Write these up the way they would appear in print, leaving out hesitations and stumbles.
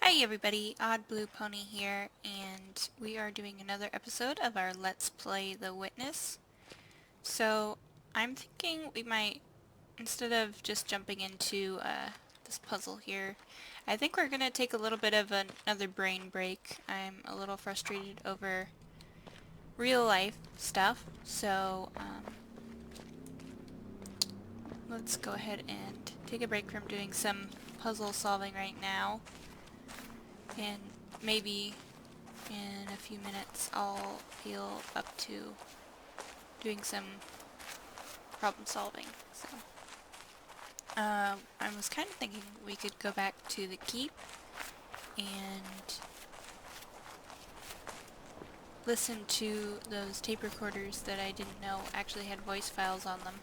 Hi everybody, Oddbluepony here, and we are doing another episode of our Let's Play The Witness. So, I'm thinking we might, instead of just jumping into this puzzle here, I think we're gonna take a little bit of another brain break. I'm a little frustrated over real life stuff, so let's go ahead and take a break from doing some puzzle solving right now, and maybe in a few minutes I'll feel up to doing some problem solving. So I was kind of thinking we could go back to the keep and listen to those tape recorders that I didn't know actually had voice files on them.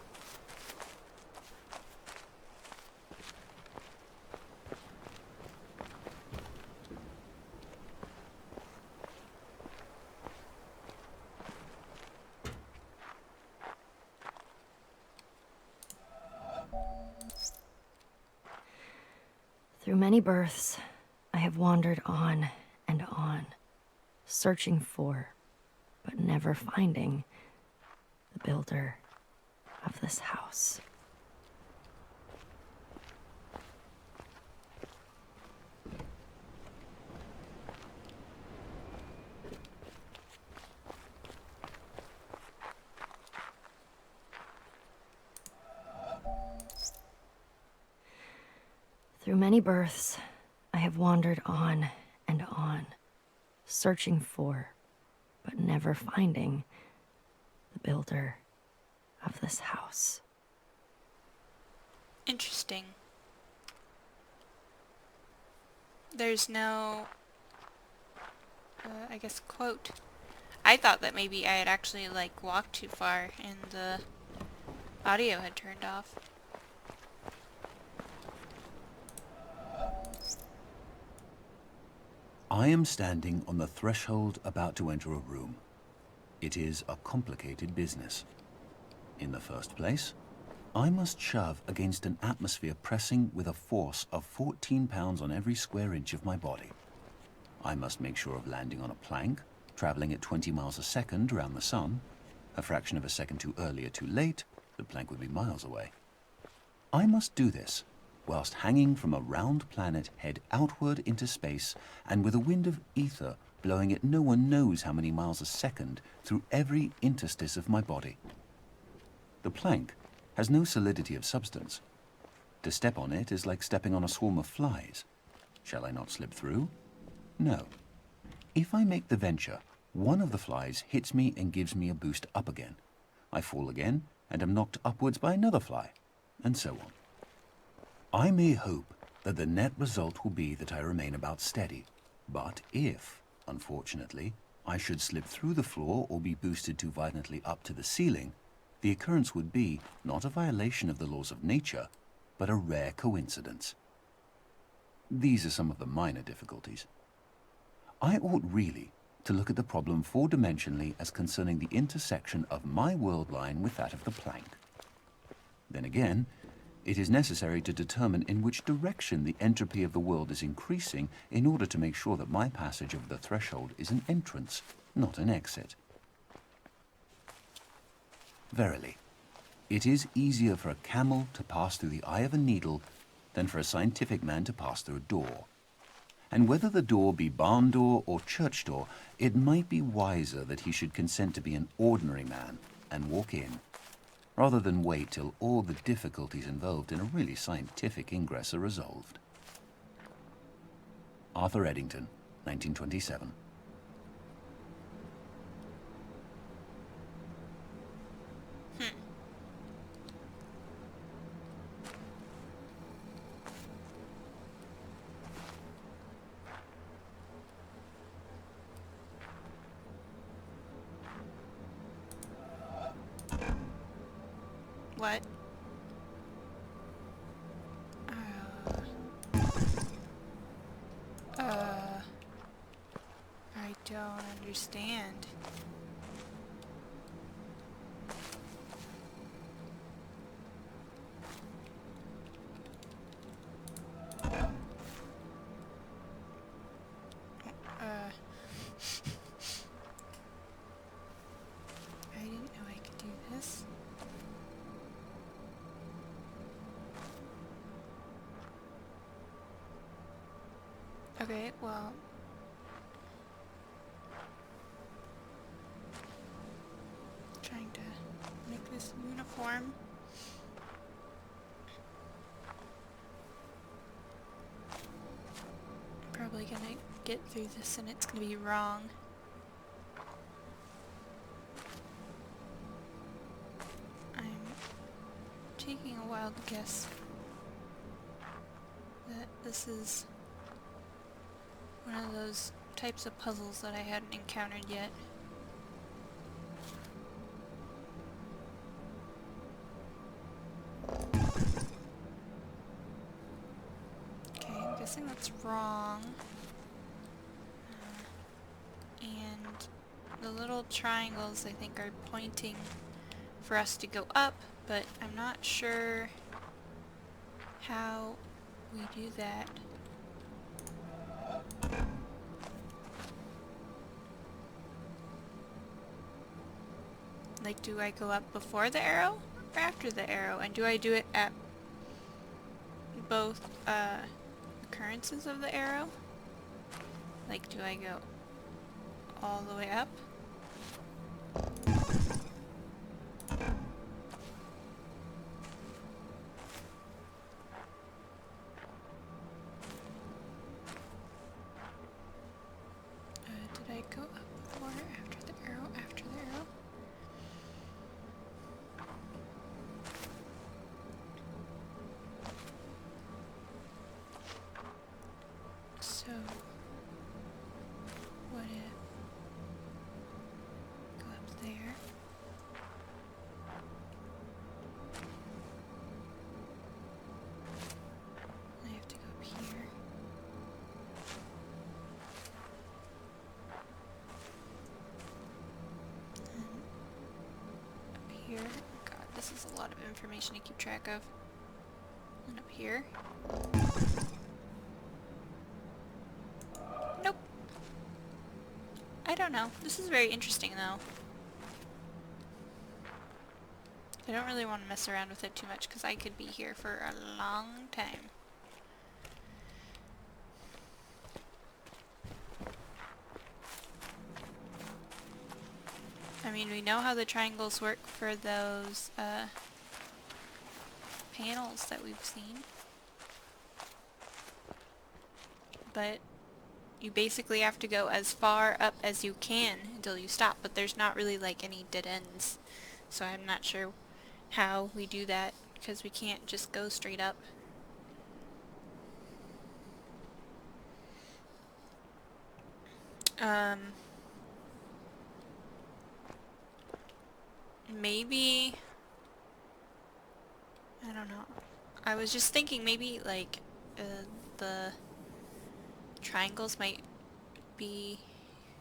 Through many births, I have wandered on and on, searching for, but never finding, the builder of this house. Through many births, I have wandered on and on, searching for, but never finding, the builder of this house. Interesting. There's no, I guess, quote. I thought that maybe I had actually, walked too far and the audio had turned off. I am standing on the threshold about to enter a room. It is a complicated business. In the first place, I must shove against an atmosphere pressing with a force of 14 pounds on every square inch of my body. I must make sure of landing on a plank, traveling at 20 miles a second around the sun. A fraction of a second too early or too late, the plank would be miles away. I must do this whilst hanging from a round planet head outward into space and with a wind of ether blowing at no one knows how many miles a second through every interstice of my body. The plank has no solidity of substance. To step on it is like stepping on a swarm of flies. Shall I not slip through? No. If I make the venture, one of the flies hits me and gives me a boost up again. I fall again and am knocked upwards by another fly, and so on. I may hope that the net result will be that I remain about steady, but if, unfortunately, I should slip through the floor or be boosted too violently up to the ceiling, the occurrence would be not a violation of the laws of nature, but a rare coincidence. These are some of the minor difficulties. I ought really to look at the problem four-dimensionally as concerning the intersection of my world line with that of the plank. Then again, it is necessary to determine in which direction the entropy of the world is increasing in order to make sure that my passage of the threshold is an entrance, not an exit. Verily, it is easier for a camel to pass through the eye of a needle than for a scientific man to pass through a door. And whether the door be barn door or church door, it might be wiser that he should consent to be an ordinary man and walk in, rather than wait till all the difficulties involved in a really scientific ingress are resolved. Arthur Eddington, 1927. What? I don't understand. Okay, well... Trying to make this uniform. I'm probably gonna get through this and it's gonna be wrong. I'm taking a wild guess that this is one of those types of puzzles that I hadn't encountered yet. Okay, I'm guessing that's wrong. And the little triangles I think are pointing for us to go up, but I'm not sure how we do that. Like, do I go up before the arrow or after the arrow? And do I do it at both occurrences of the arrow? Like, do I go all the way up? Did I go up before or after the arrow? After the arrow? So, what if go up there? I have to go up here. And up here. God, this is a lot of information to keep track of. And up here. Nope. I don't know. This is very interesting though. I don't really want to mess around with it too much because I could be here for a long time. I mean, we know how the triangles work for those panels that we've seen. But you basically have to go as far up as you can until you stop, but there's not really like any dead ends. So I'm not sure how we do that because we can't just go straight up. Maybe, I don't know. I was just thinking maybe like the triangles might be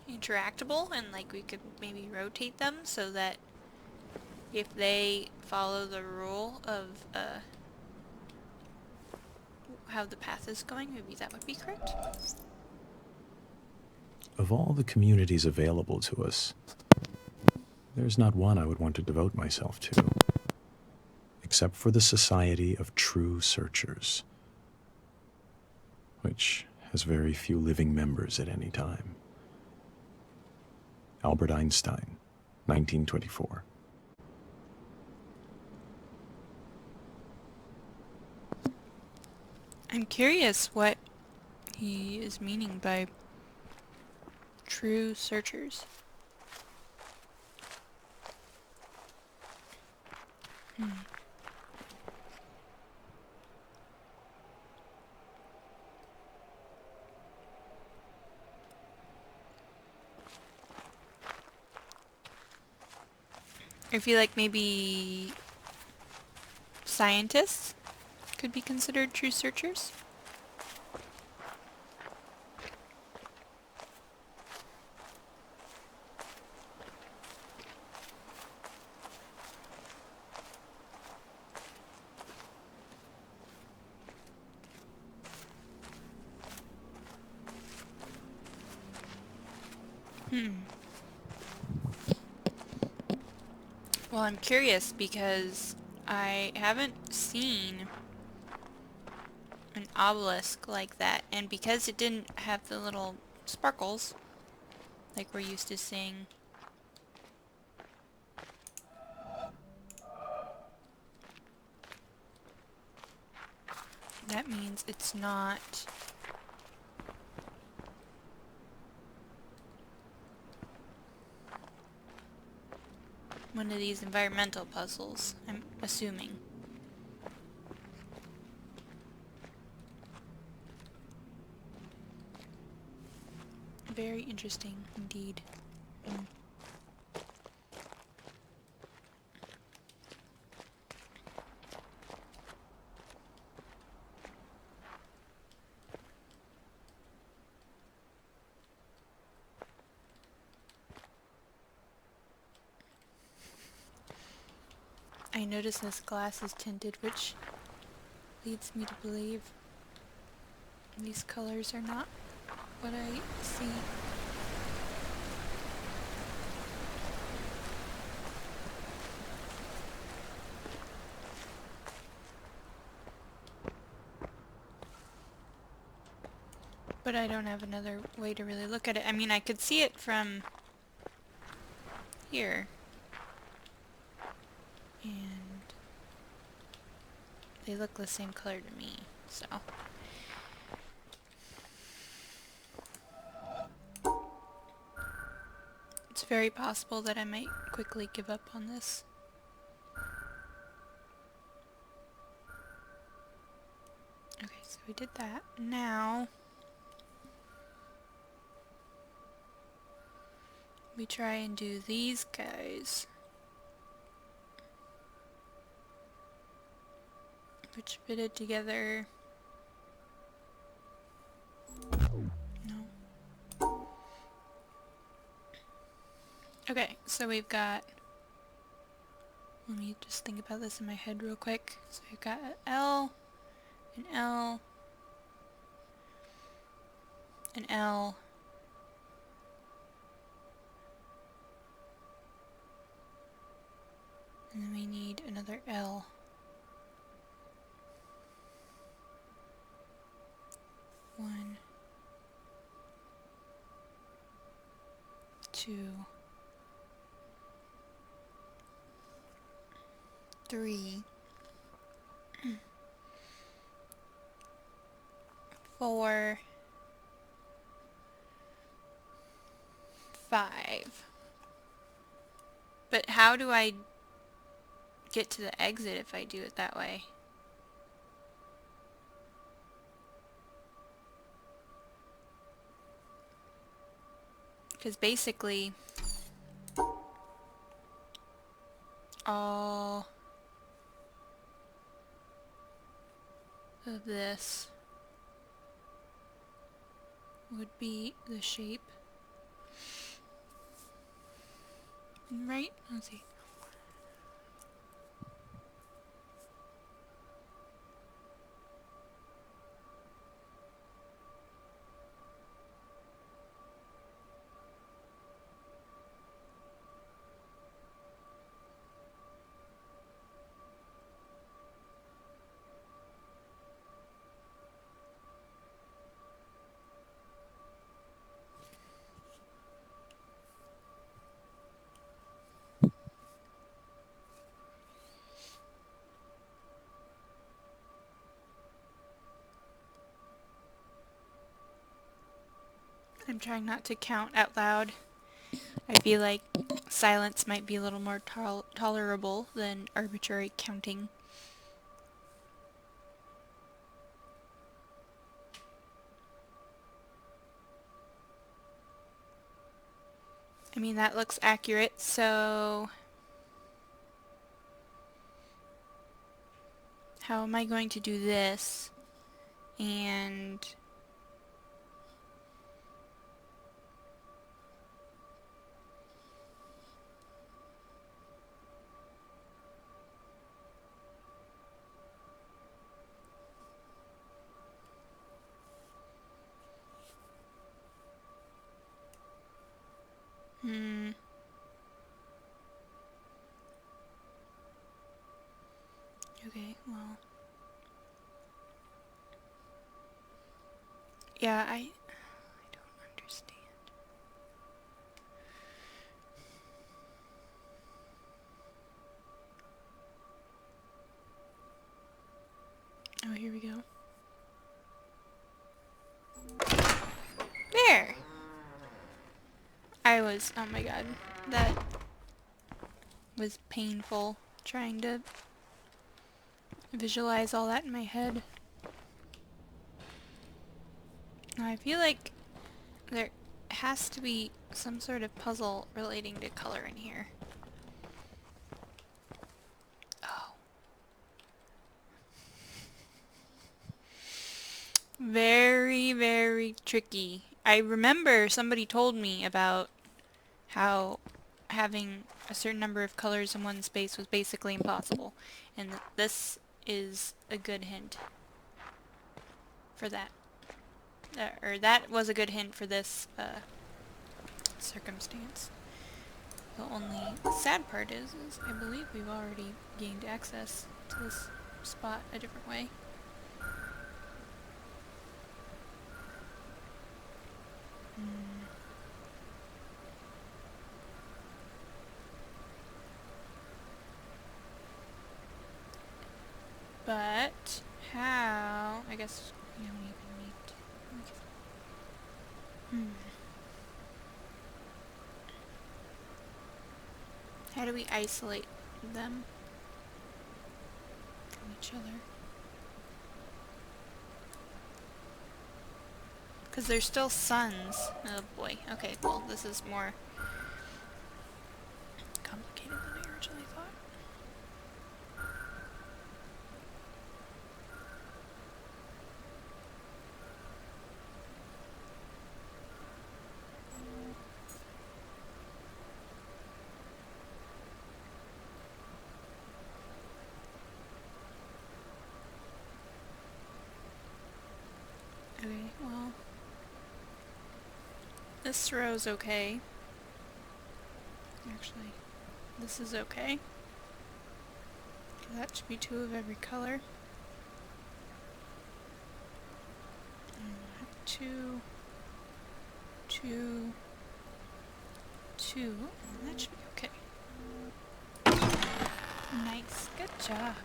interactable and like we could maybe rotate them so that if they follow the rule of how the path is going, maybe that would be correct. Of all the communities available to us, there's not one I would want to devote myself to, except for the Society of True Searchers, which has very few living members at any time. Albert Einstein, 1924. I'm curious what he is meaning by true searchers. I feel like maybe scientists could be considered true searchers. Well, I'm curious because I haven't seen an obelisk like that, and because it didn't have the little sparkles like we're used to seeing, that means it's not one of these environmental puzzles, I'm assuming. Very interesting indeed. I notice this glass is tinted, which leads me to believe these colors are not what I see. But I don't have another way to really look at it. I mean, I could see it from here. And they look the same color to me, so. It's very possible that I might quickly give up on this. Okay, so we did that. Now we try and do these guys, which fitted together. No. Okay, so we've got, let me just think about this in my head real quick. So we've got an L, an L, an L, and then we need another L. One, two, three, 4, 5. But how do I get to the exit if I do it that way? Because basically all of this would be the shape, right? Let's see. I'm trying not to count out loud. I feel like silence might be a little more tolerable than arbitrary counting. I mean, that looks accurate, so how am I going to do this? And okay, well, Yeah, I don't understand. Oh, here we go. There! Oh my god, that was painful trying to visualize all that in my head. Now I feel like there has to be some sort of puzzle relating to color in here. Oh. Very, very tricky. I remember somebody told me about how having a certain number of colors in one space was basically impossible. And this is a good hint for that. Or that was a good hint for this circumstance. The only sad part is I believe we've already gained access to this spot a different way. But how? I guess we don't even need to. How do we isolate them from each other? Because they're still suns. Oh boy. Okay, well this is more complicated than I originally thought. Okay, well, this row's okay. Actually, this is okay. That should be 2 of every color. And 2, 2, 2, and that should be okay. Nice, good job.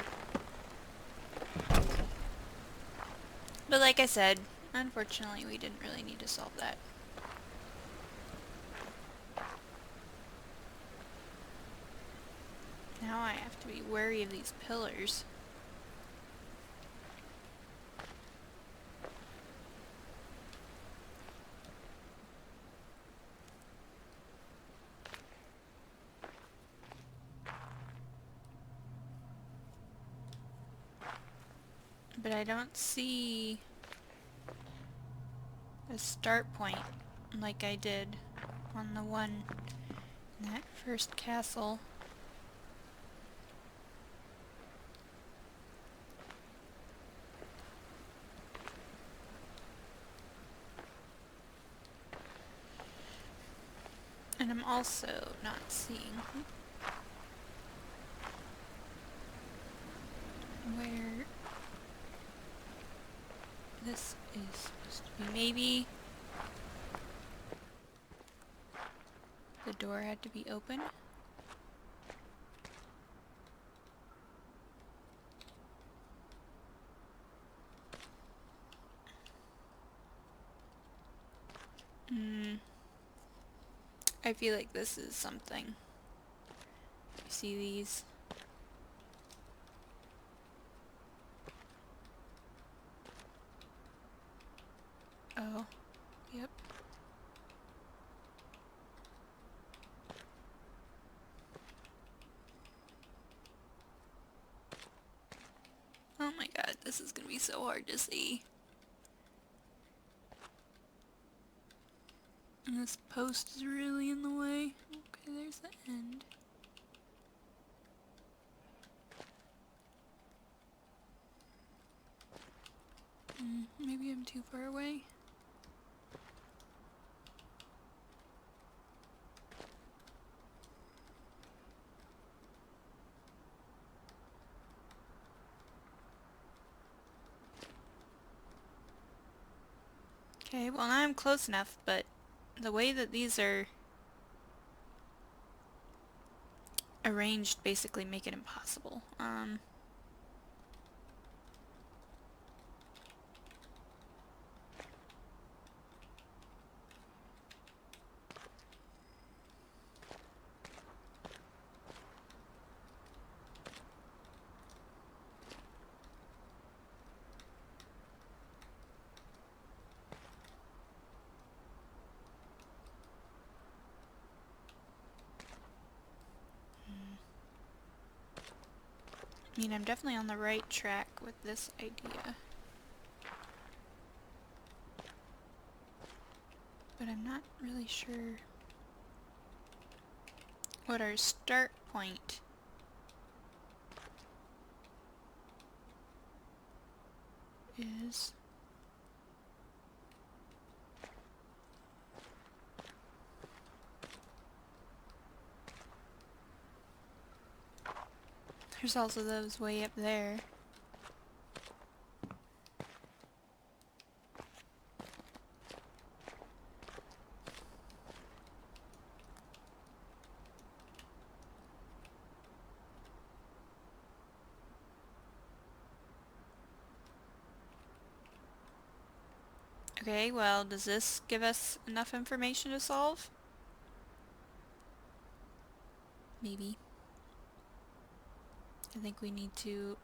But like I said, unfortunately we didn't really need to solve that. Now I have to be wary of these pillars. But I don't see a start point like I did on the one in that first castle. And I'm also not seeing where this is supposed to be. Maybe the door had to be open. I feel like this is something. You see these? Oh, yep. Oh my god, this is gonna be so hard to see. And this post is really in the way. Okay, there's the end. Maybe I'm too far away. Okay, well now I'm close enough, but the way that these are arranged basically make it impossible. I mean, I'm definitely on the right track with this idea. But I'm not really sure what our start point is. There's also those way up there. Okay, well, does this give us enough information to solve? Maybe. I think we need to...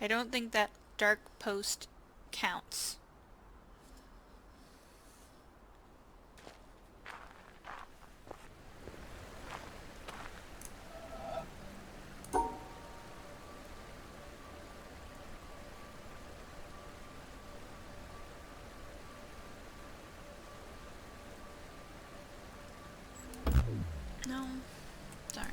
I don't think that dark post counts. No. Darn.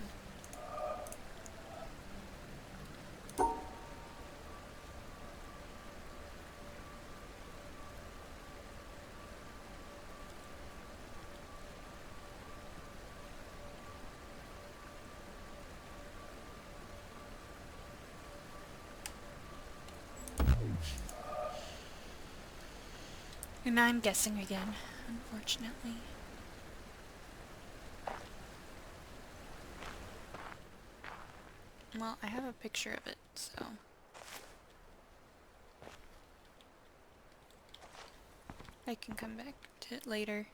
And I'm guessing again, unfortunately. Well, I have a picture of it, so... I can come back to it later.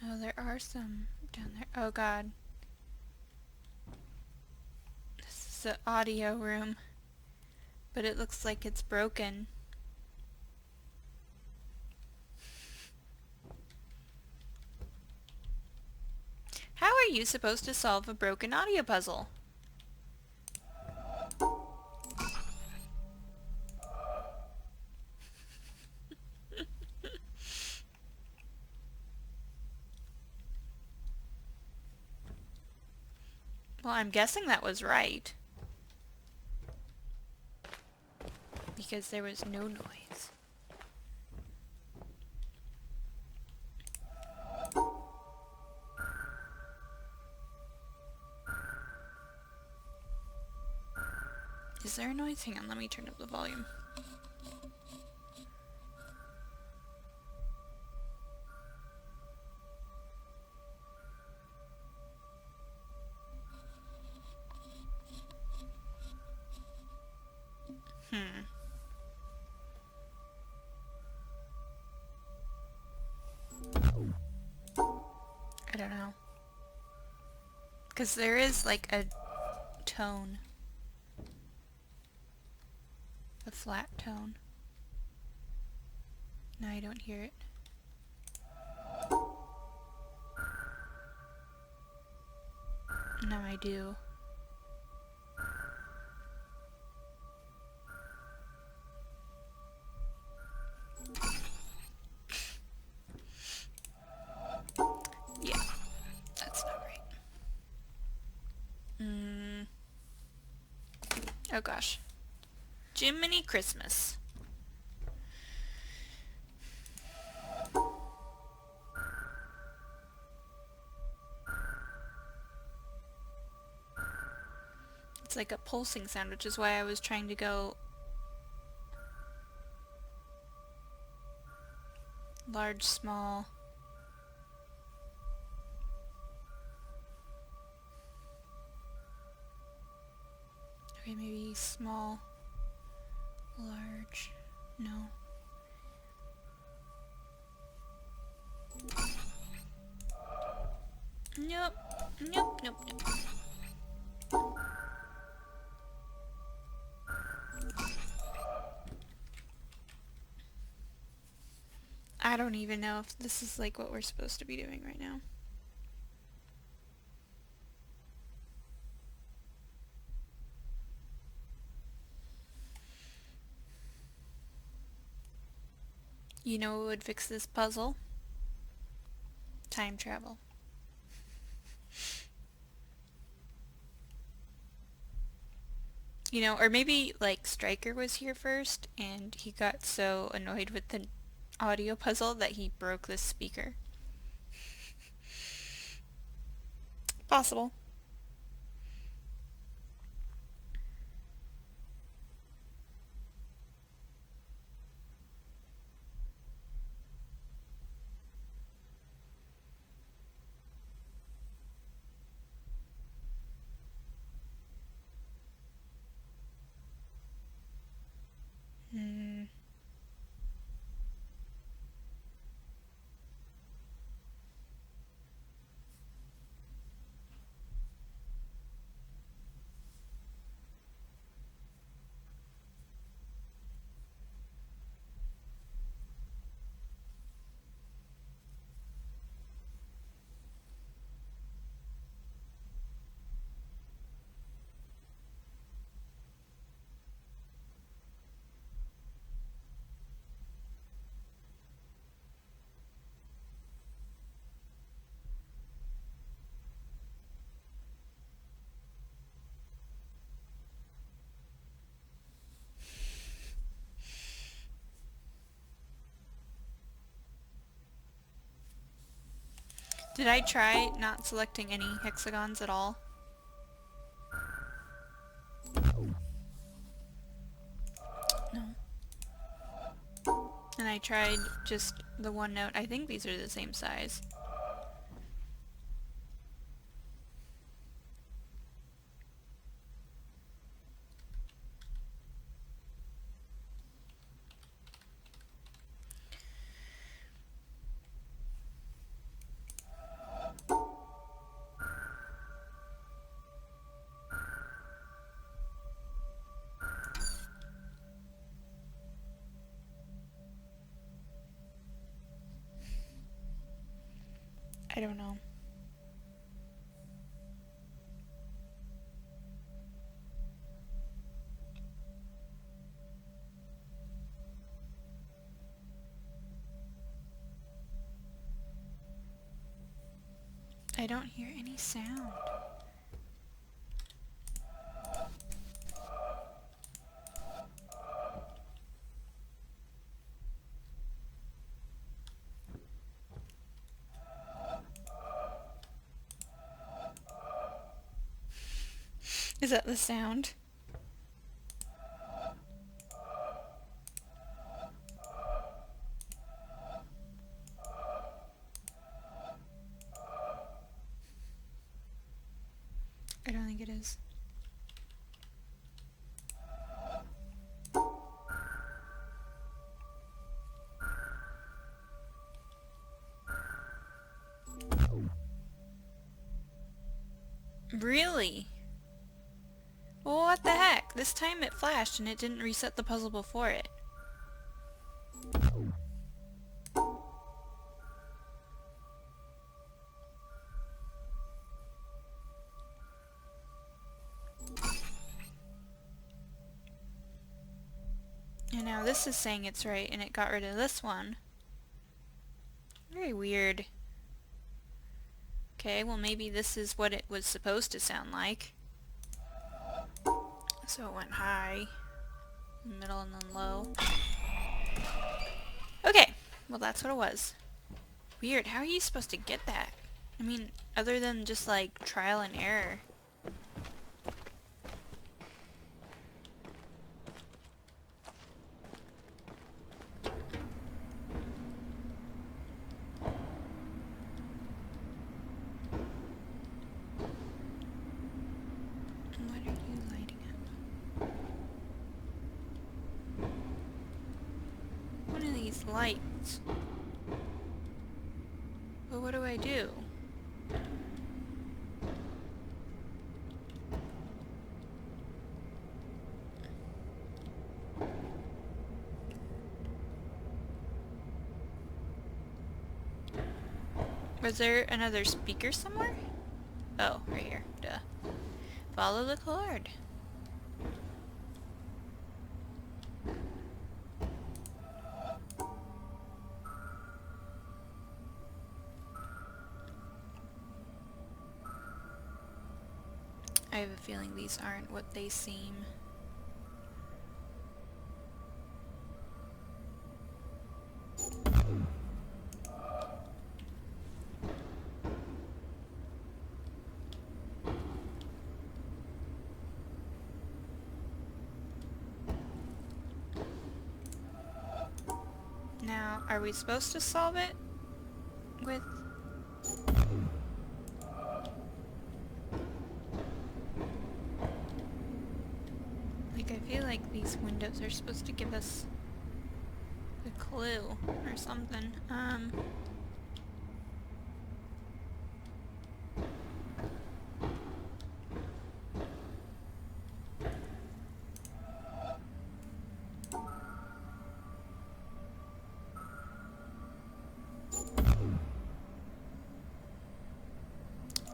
Oh, there are some down there. Oh god. This is the audio room. But it looks like it's broken. How are you supposed to solve a broken audio puzzle? Well, I'm guessing that was right. Because there was no noise. Is there a noise? Hang on, let me turn up the volume. I don't know. Because there is like a tone. A flat tone. No, I don't hear it. No, I do. Yeah, that's not right. Oh gosh. Jiminy Christmas. It's like a pulsing sound, which is why I was trying to go large, small. Okay, maybe small, large, no. Nope, nope, nope, nope. I don't even know if this is like what we're supposed to be doing right now. You know what would fix this puzzle? Time travel. You know, or maybe like Stryker was here first and he got so annoyed with the audio puzzle that he broke this speaker. Possible. Hmm. Did I try not selecting any hexagons at all? No. And I tried just the one note. I think these are the same size. I don't know. I don't hear any sound. Is that the sound? I don't think it is. Really? Well, what the heck? This time it flashed and it didn't reset the puzzle before it. And now this is saying it's right and it got rid of this one. Very weird. Okay, well maybe this is what it was supposed to sound like. So it went high, middle, and then low. Okay, well that's what it was. Weird, how are you supposed to get that? I mean, other than just like trial and error. What are you lighting up? One of these lights. But what do I do? Was there another speaker somewhere? Oh, right here. Duh. Follow the cord. I have a feeling these aren't what they seem. Now, are we supposed to solve it with... Like, I feel like these windows are supposed to give us a clue or something.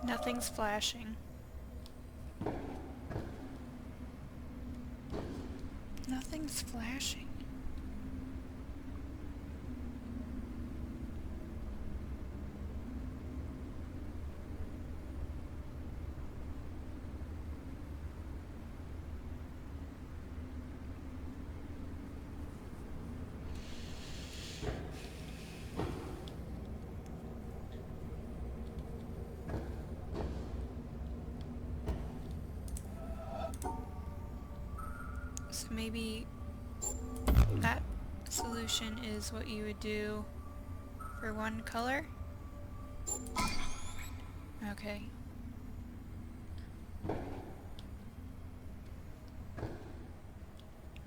Nothing's flashing. Nothing's flashing. So maybe that solution is what you would do for one color? Okay.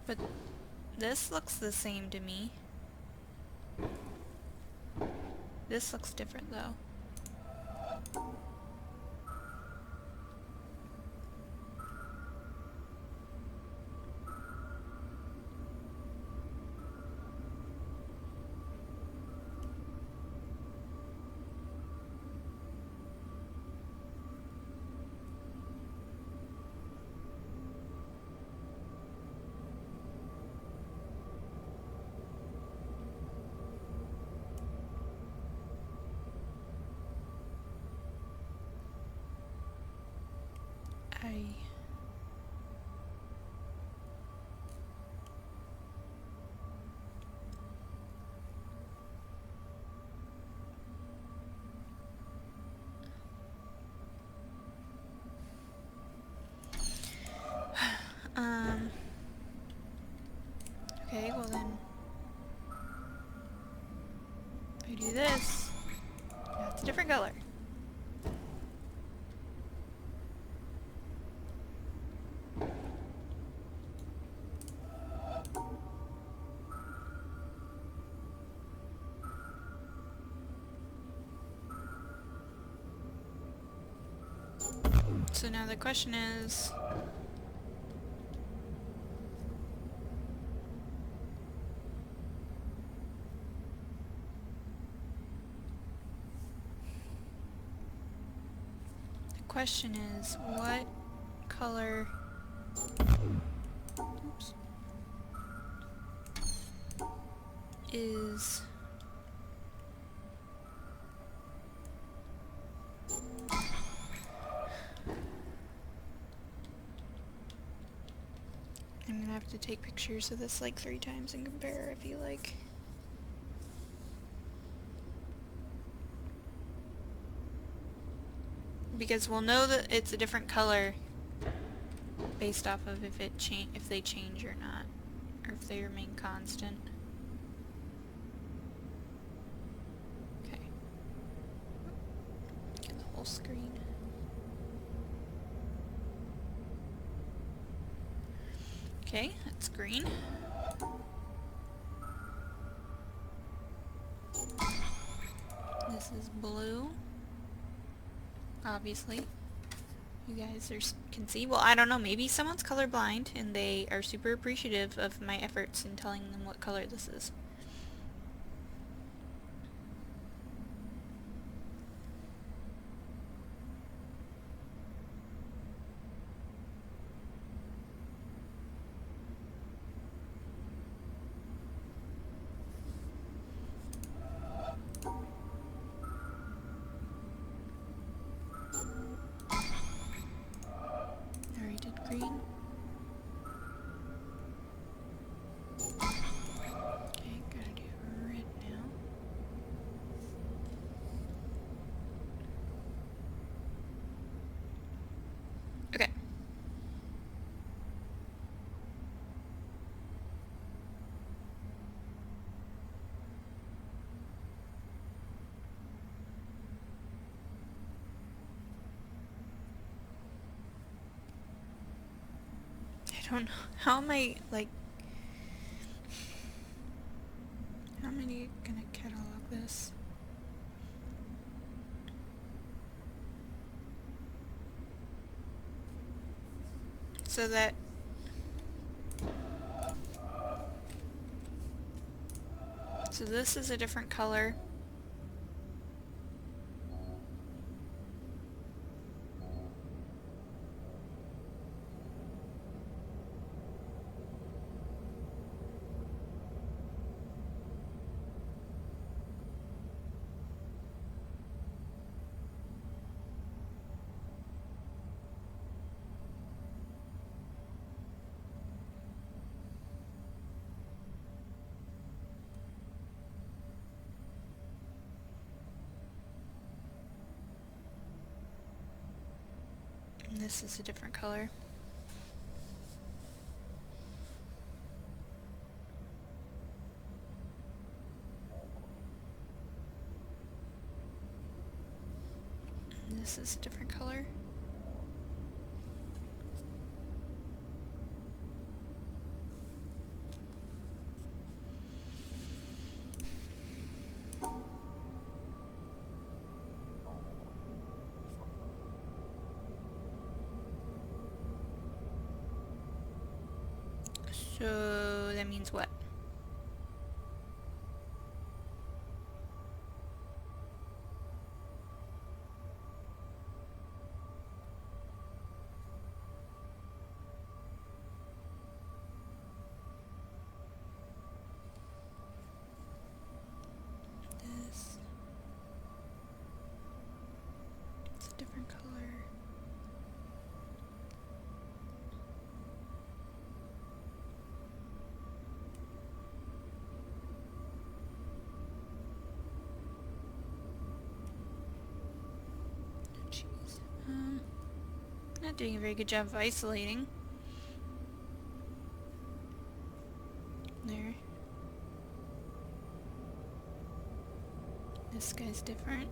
But this looks the same to me. This looks different though. I... Okay, well then... If I do this, that's a different color. So now the question is... The question is, what color... Oops. Is... I'm gonna have to take pictures of this like 3 times and compare, I feel like. Because we'll know that it's a different color based off of if they change or not, or if they remain constant. Okay. Get the whole screen. Okay, that's green. This is blue. Obviously. You guys can see. Well, I don't know. Maybe someone's colorblind and they are super appreciative of my efforts in telling them what color this is. Already did green. Okay, gotta do red now. Okay. I don't know. How am I, like... How am I gonna catalog this? So that... So this is a different color. And this is a different color. And this is a different color. So that means what? This. It's a different color. Jeez. Not doing a very good job of isolating. There. This guy's different.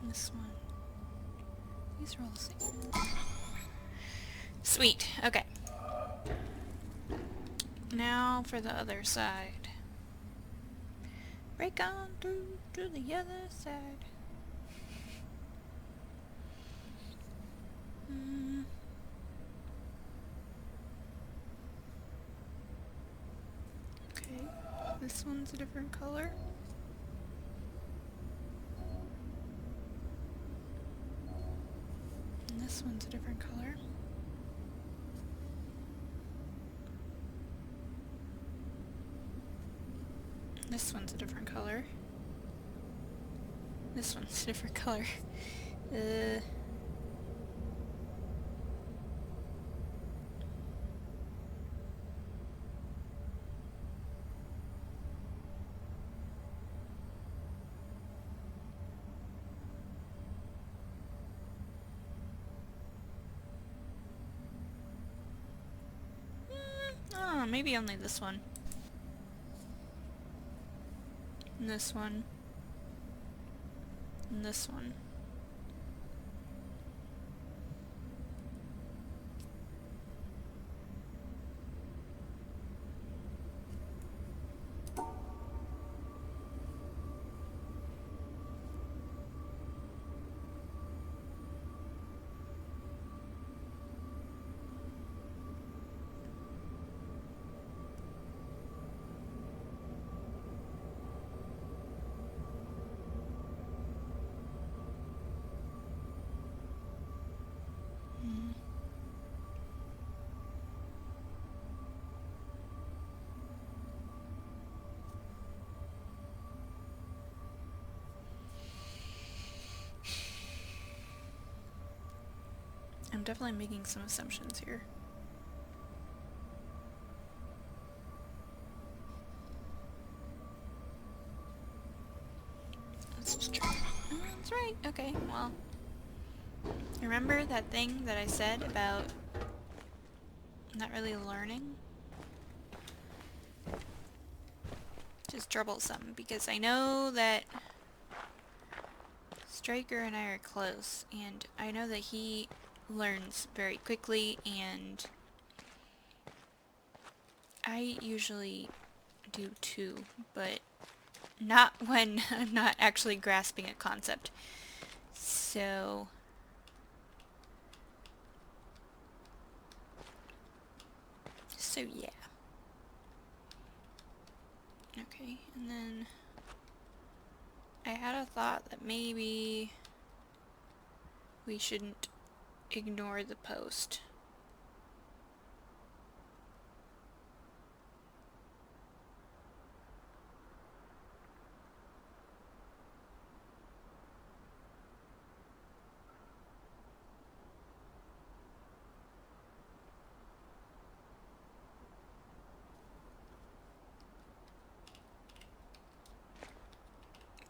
This one. These are all the same. Sweet. Okay. Now for the other side. Break on through to the other side. Okay. This one's a different color. And this one's a different color. This one's a different color. This one's a different color. Oh, maybe only this one. And this one. And this one. I'm definitely making some assumptions here. Let's just try. Oh, that's right. Okay, well. Remember that thing that I said about not really learning? Just troublesome, because I know that Striker and I are close, and I know that he learns very quickly, and I usually do too, but not when I'm not actually grasping a concept. So yeah. Okay, and then I had a thought that maybe we shouldn't ignore the post.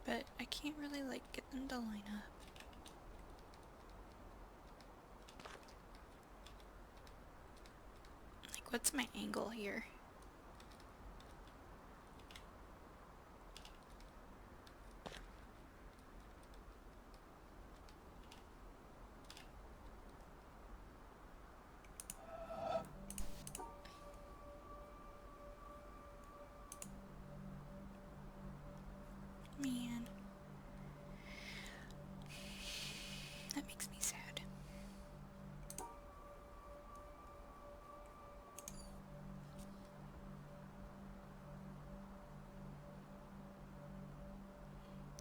But I can't really, like, get them to line up. Like, what's my angle here? Man. That makes me sad.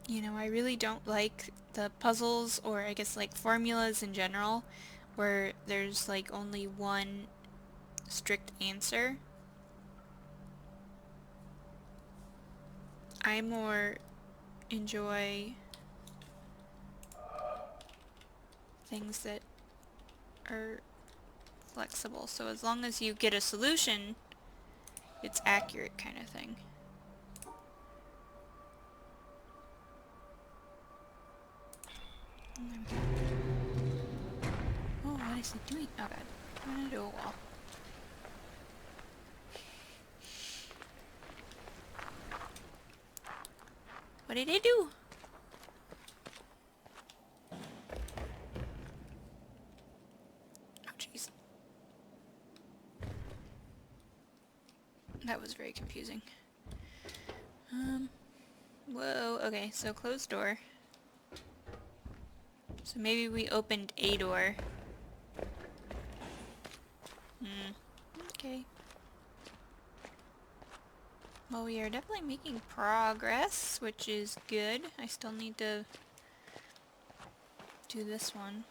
You know, I really don't like the puzzles, or I guess like formulas in general, where there's like only one strict answer. I more enjoy things that are flexible, so as long as you get a solution, it's accurate kind of thing. Oh, what is it doing? Oh god. I'm gonna do a wall. What did it do? Oh jeez. That was very confusing. Whoa, okay, so closed door. So maybe we opened a door. Okay. Well, we are definitely making progress, which is good. I still need to do this one.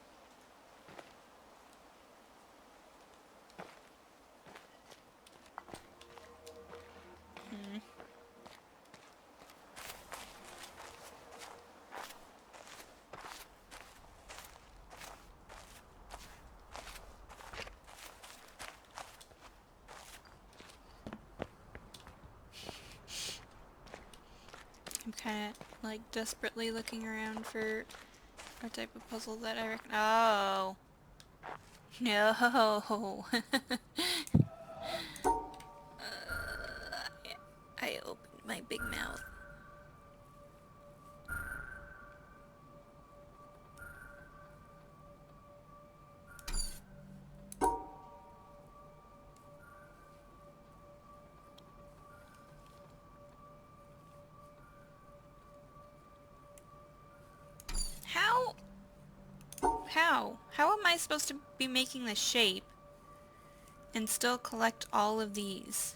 I'm kind of like desperately looking around for a type of puzzle that I reckon. Oh. No. I opened my big mouth. How? How am I supposed to be making the shape and still collect all of these?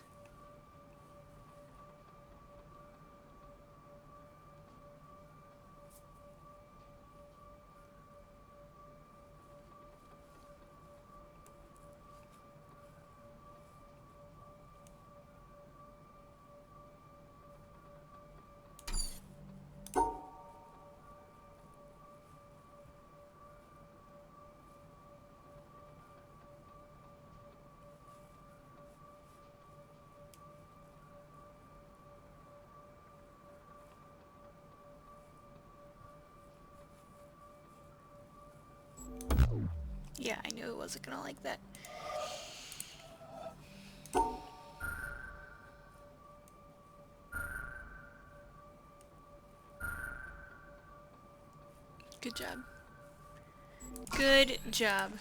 Yeah, I knew it wasn't gonna like that. Good job. Good job.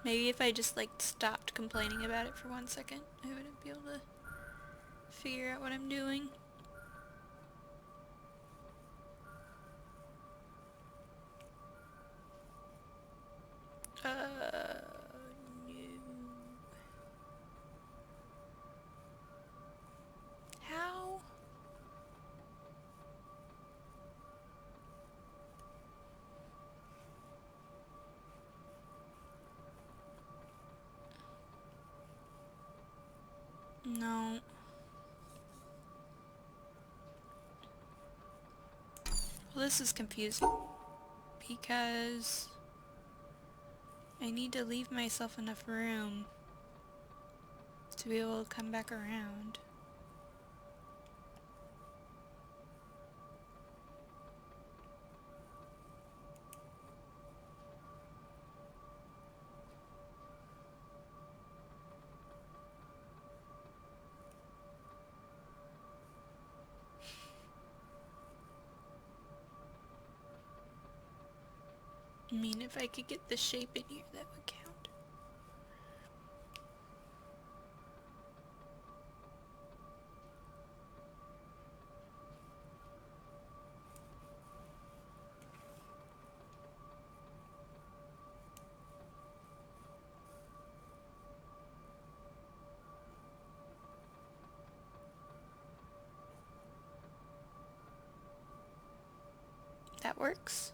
Maybe if I just like stopped complaining about it for 1 second, I wouldn't be able to figure out what I'm doing. No. How? No. Well, this is confusing because I need to leave myself enough room to be able to come back around. I mean, if I could get the shape in here, that would count. That works.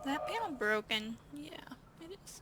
That panel broken? Yeah, it is.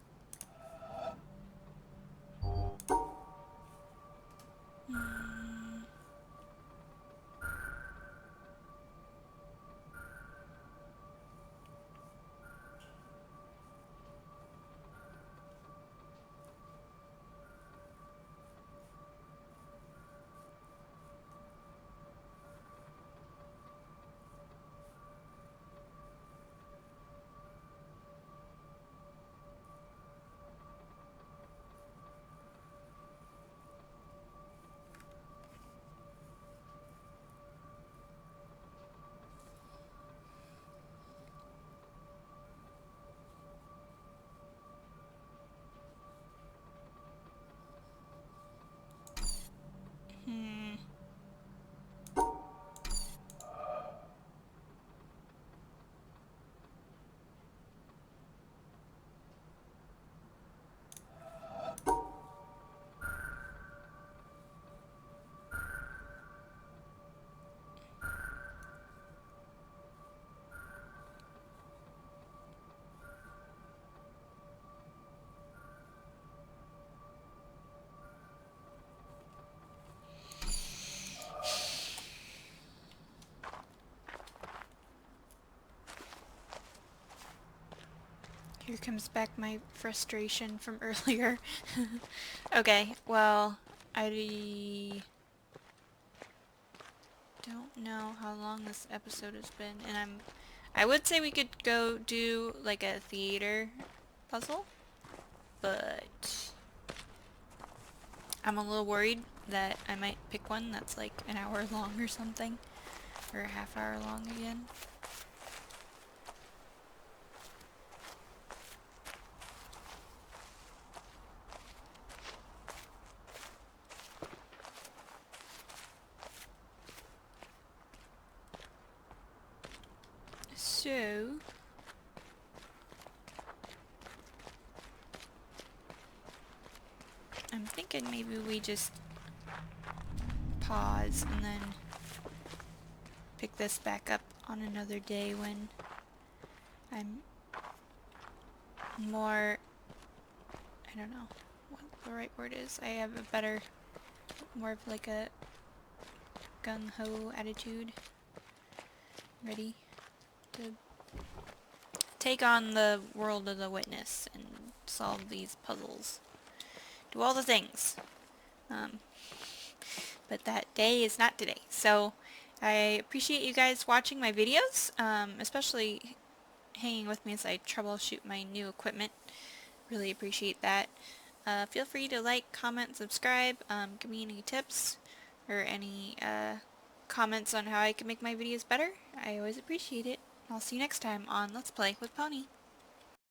Hmm. Here comes back my frustration from earlier. Okay, well, I don't know how long this episode has been, and I would say we could go do like a theater puzzle, but I'm a little worried that I might pick one that's like an hour long or something, or a half hour long again. So... I'm thinking maybe we just pause and then pick this back up on another day when I'm more, I don't know what the right word is. I have a better, more of like a gung-ho attitude, ready to take on the world of the witness and solve these puzzles. Do all the things. But that day is not today. So I appreciate you guys watching my videos, especially hanging with me as I troubleshoot my new equipment. Really appreciate that. Feel free to like, comment, subscribe, give me any tips or any comments on how I can make my videos better. I always appreciate it. I'll see you next time on Let's Play with Pony.